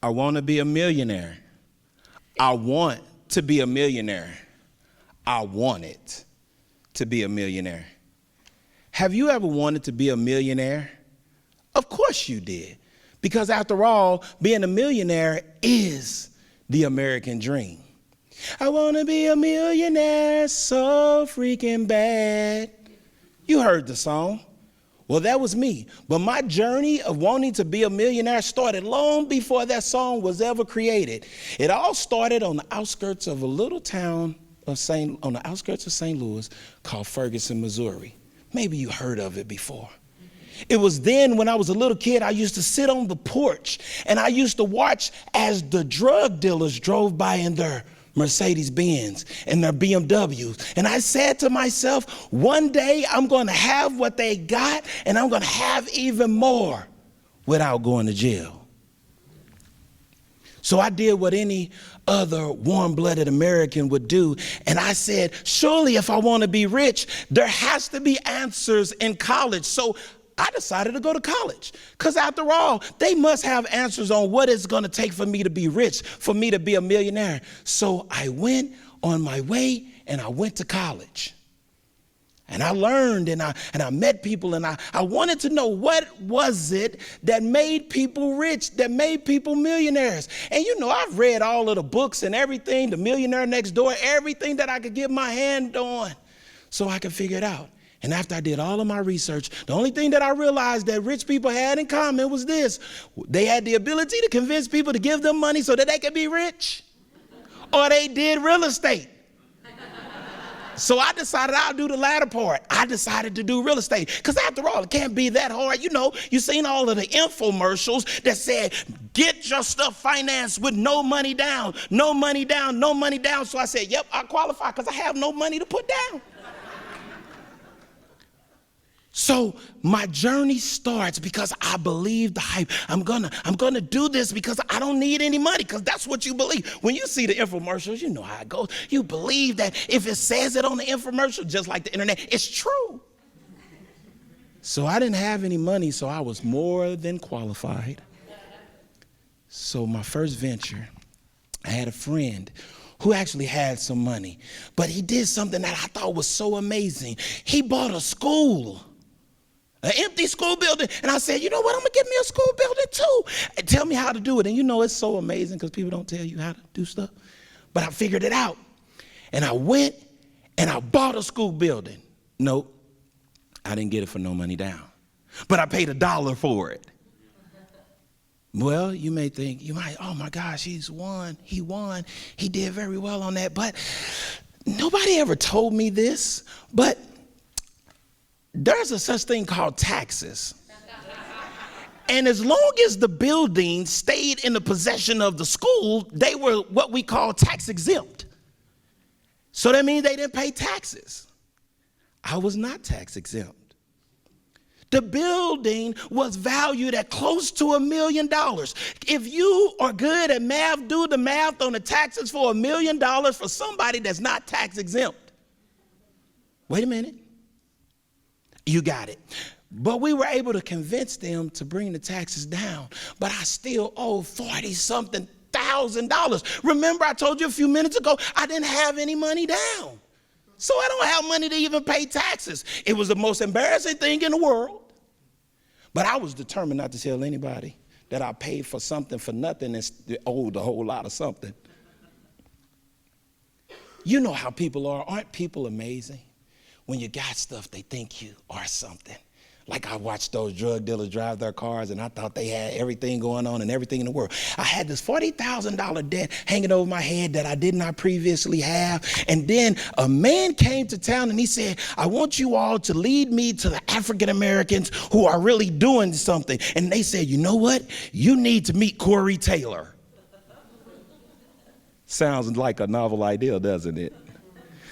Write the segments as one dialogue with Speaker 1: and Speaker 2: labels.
Speaker 1: I want to be a millionaire. I want to be a millionaire. I wanted to be a millionaire. Have you ever wanted to be a millionaire? Of course you did. Because after all, being a millionaire is the American dream. I want to be a millionaire so freaking bad. You heard the song. Well, that was me. But my journey of wanting to be a millionaire started long before that song was ever created. It all started on the outskirts of a little town on the outskirts of St. Louis called Ferguson, Missouri. Maybe you heard of it before. It was then when I was a little kid, I used to sit on the porch and I used to watch as the drug dealers drove by in their Mercedes-Benz and their BMWs. And I said to myself, one day I'm going to have what they got and I'm going to have even more without going to jail. So I did what any other warm-blooded American would do. And I said, surely if I want to be rich, there has to be answers in college. So I decided to go to college because after all, they must have answers on what it's going to take for me to be rich, for me to be a millionaire. So I went on my way and I went to college. And I learned and I met people and I wanted to know what was it that made people rich, that made people millionaires. And you know, I've read all of the books and everything, The Millionaire Next Door, everything that I could get my hand on so I could figure it out. And after I did all of my research, the only thing that I realized that rich people had in common was this. They had the ability to convince people to give them money so that they could be rich, or they did real estate. So I decided I'll do the latter part. I decided to do real estate because after all, it can't be that hard. You know, you've seen all of the infomercials that said, get your stuff financed with no money down, no money down, no money down. So I said, yep, I qualify because I have no money to put down. So my journey starts because I believe the hype. I'm gonna do this because I don't need any money, because that's what you believe. When you see the infomercials, you know how it goes. You believe that if it says it on the infomercial, just like the internet, it's true. So I didn't have any money, so I was more than qualified. So my first venture, I had a friend who actually had some money, but he did something that I thought was so amazing. He bought a school. An empty school building. And I said, you know what, I'm gonna get me a school building too. And tell me how to do it. And you know, it's so amazing because people don't tell you how to do stuff. But I figured it out. And I went and I bought a school building. Nope, I didn't get it for no money down. But I paid $1 for it. Well, you may think, oh my gosh, he won, he did very well on that. But nobody ever told me this, but there's a such thing called taxes. And as long as the building stayed in the possession of the school, they were what we call tax exempt. So that means they didn't pay taxes. I was not tax exempt. The building was valued at close to $1 million. If you are good at math, do the math on the taxes for $1 million for somebody that's not tax exempt. Wait a minute. You got it. But we were able to convince them to bring the taxes down. But I still owe $40-something thousand. Remember I told you a few minutes ago, I didn't have any money down. So I don't have money to even pay taxes. It was the most embarrassing thing in the world. But I was determined not to tell anybody that I paid for something for nothing and owed a whole lot of something. You know how people are. Aren't people amazing? When you got stuff, they think you are something. Like I watched those drug dealers drive their cars and I thought they had everything going on and everything in the world. I had this $40,000 debt hanging over my head that I did not previously have. And then a man came to town and he said, I want you all to lead me to the African Americans who are really doing something. And they said, you know what? You need to meet Corey Taylor. Sounds like a novel idea, doesn't it?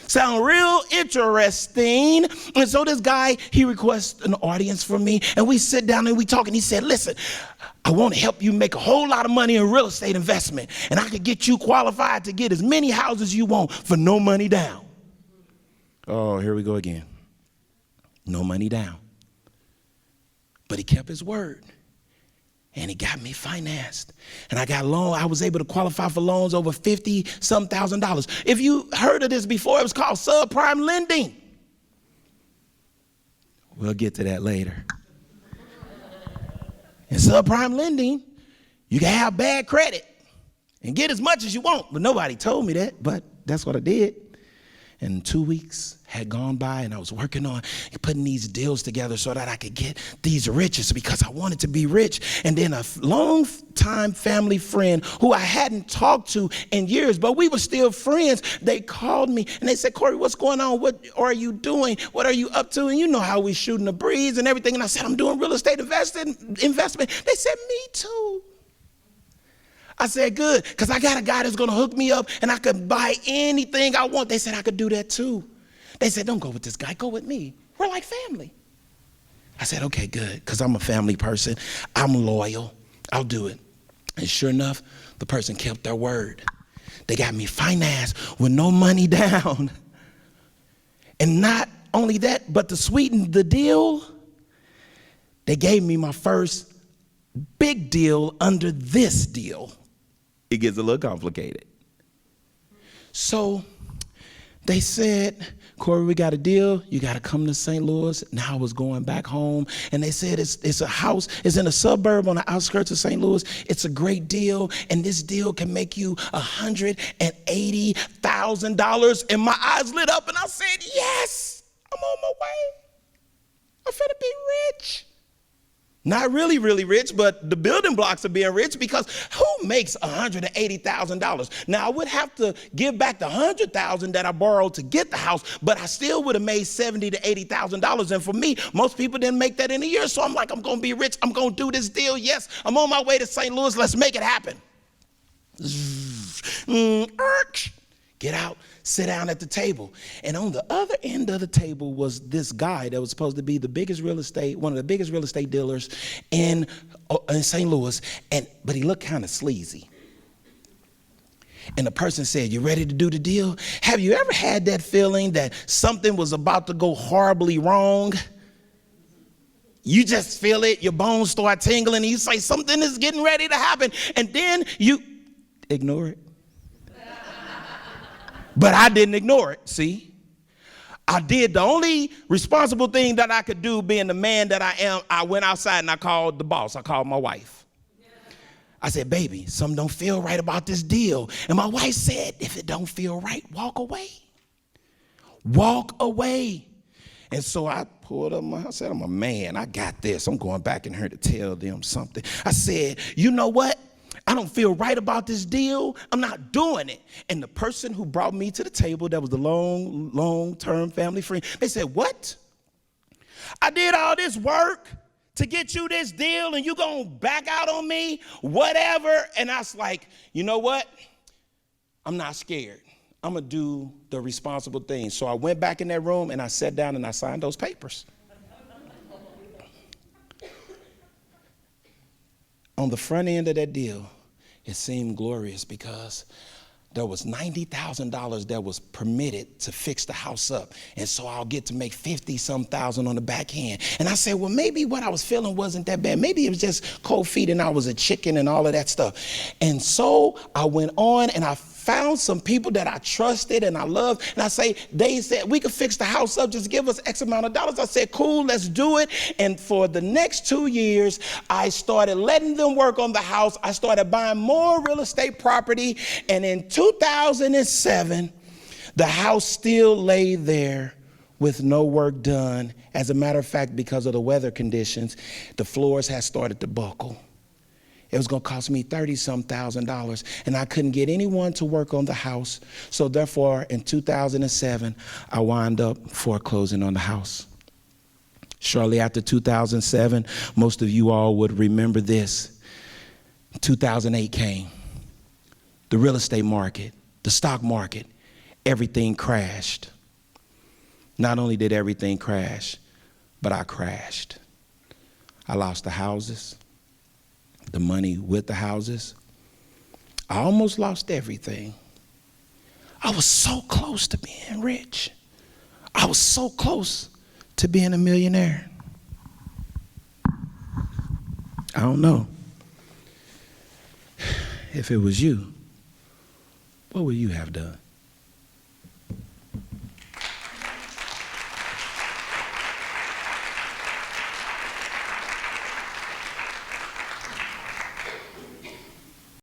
Speaker 1: Sound real interesting. And so this guy, he requests an audience from me, and we sit down and we talk, and he said, listen, I want to help you make a whole lot of money in real estate investment, and I could get you qualified to get as many houses you want for no money down. Oh, here we go again. No money down. But he kept his word. And he got me financed. And I got loan. I was able to qualify for loans over $50-some thousand. If you heard of this before, it was called subprime lending. We'll get to that later. In subprime lending, you can have bad credit and get as much as you want. But nobody told me that, but that's what I did. And 2 weeks had gone by, and I was working on putting these deals together so that I could get these riches because I wanted to be rich. And then a long-time family friend who I hadn't talked to in years, but we were still friends, they called me and they said, Corey, what's going on? What are you doing? What are you up to? And you know how we shooting the breeze and everything. And I said, I'm doing real estate investment. They said, me too. I said, good, because I got a guy that's going to hook me up and I could buy anything I want. They said I could do that too. They said, don't go with this guy, go with me. We're like family. I said, okay, good, because I'm a family person. I'm loyal. I'll do it. And sure enough, the person kept their word. They got me financed with no money down. And not only that, but to sweeten the deal, they gave me my first big deal under this deal. It gets a little complicated. So they said, Corey, we got a deal. You got to come to St. Louis. Now I was going back home. And they said it's a house. It's in a suburb on the outskirts of St. Louis. It's a great deal. And this deal can make you $180,000. And my eyes lit up and I said, yes, I'm on my way. I'm finna be rich. Not really, really rich, but the building blocks of being rich, because who makes $180,000? Now, I would have to give back the $100,000 that I borrowed to get the house, but I still would have made $70,000 to $80,000. And for me, most people didn't make that in a year. So I'm like, I'm going to be rich. I'm going to do this deal. Yes, I'm on my way to St. Louis. Let's make it happen. Get out, sit down at the table. And on the other end of the table was this guy that was supposed to be the biggest real estate, one of the biggest real estate dealers in St. Louis, but he looked kind of sleazy. And the person said, you ready to do the deal? Have you ever had that feeling that something was about to go horribly wrong? You just feel it, your bones start tingling, and you say something is getting ready to happen, and then you ignore it. But I didn't ignore it, see? I did the only responsible thing that I could do, being the man that I am. I went outside and I called the boss. I called my wife. I said, baby, something don't feel right about this deal. And my wife said, if it don't feel right, walk away. Walk away. And so I pulled up I said, I'm a man. I got this. I'm going back in here to tell them something. I said, you know what? I don't feel right about this deal. I'm not doing it. And the person who brought me to the table, that was the long-term family friend, they said, what? I did all this work to get you this deal and you gonna back out on me? Whatever. And I was like, you know what? I'm not scared. I'm gonna do the responsible thing. So I went back in that room and I sat down and I signed those papers. On the front end of that deal, it seemed glorious because there was $90,000 that was permitted to fix the house up. And so I'll get to make 50-some thousand on the back end. And I said, well, maybe what I was feeling wasn't that bad. Maybe it was just cold feet and I was a chicken and all of that stuff. And so I went on and I found some people that I trusted and I loved. And they said, we could fix the house up, just give us X amount of dollars. I said, cool, let's do it. And for the next 2 years, I started letting them work on the house. I started buying more real estate property. And in 2007, the house still lay there with no work done. As a matter of fact, because of the weather conditions, the floors had started to buckle. It was going to cost me $30-some thousand, and I couldn't get anyone to work on the house. So therefore, in 2007, I wound up foreclosing on the house. Shortly after 2007, most of you all would remember this. 2008 came. The real estate market, the stock market, everything crashed. Not only did everything crash, but I crashed. I lost the houses, the money with the houses. I almost lost everything. I was so close to being rich. I was so close to being a millionaire. I don't know. if it was you, what would you have done?